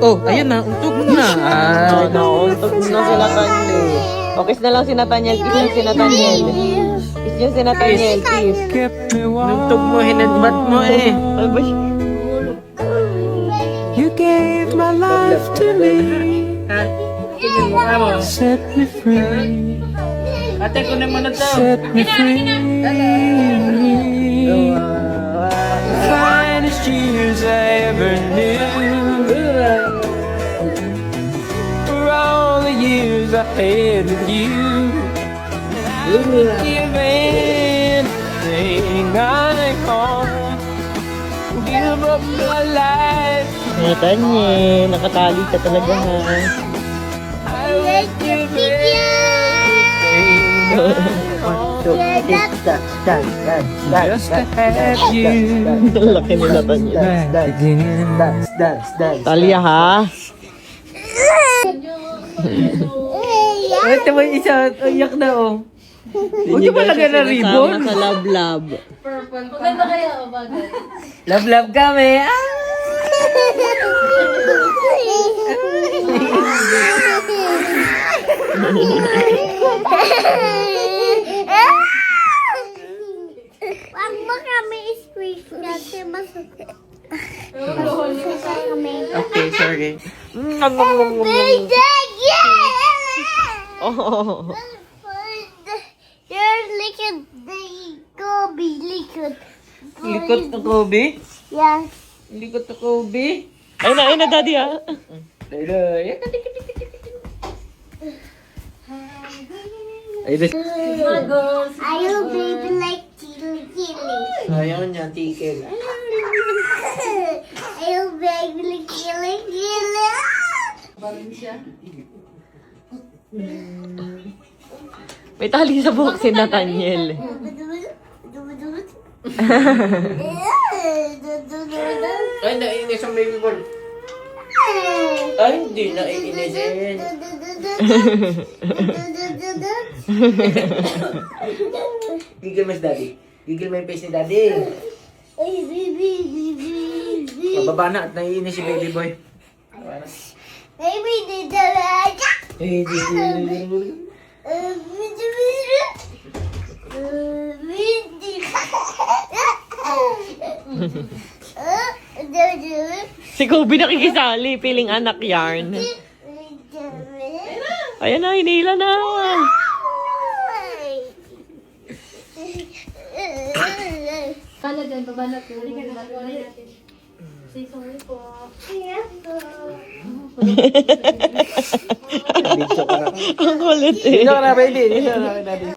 Oh, ayun na, untog na. Ay, Nauntog na si Nathaniel. O, kiss na lang si Nathaniel. Kiss na si Nathaniel. Kiss niyo si Nathaniel. Kiss. untog mo, hinadbat mo eh. Ano ba siya? You gave my life to me, Tingin mo ka mo. set me free, Ate, kunin mo na to. set me free. The finest years I ever knew, for all the years I had with you. I would give anything I own, give up my life. Nathaniel, nakatali ka talaga ha. I would give anything I own, just to have you Ang laki ni Nathaniel. back again. Talia ha? Ito mo yung isa, iyak na oh. Huwag ba lagyan na ribbon? Sa love-love. Love, love kami. Ah! Wag mo kami squeeze kasi masakit. Okay, sorry. Oh. You're likod the Kobe likod. Likot na Kobe? Yes. Likot na Kobe? Ay na, daddy ha. Ay, this. I will baby like chili chili. Ayaw niya, tikel. I will baby like chili chili. May tali sa buhok si Nathaniel. Ay, naiinis ang baby boy. Ay, hindi naiinisin. Gigil mo si daddy. Gigil mo yung face ni daddy. Mababa na at naiinis si baby boy. Baby did the Eh, di. Si Kobe nakikisali, piling anak yarn. Ayan na, hinila na. Bala dyan, babala ko. Say sorry po. Ang kulit eh. Dito ka na, baby. Dito ka na, daddy.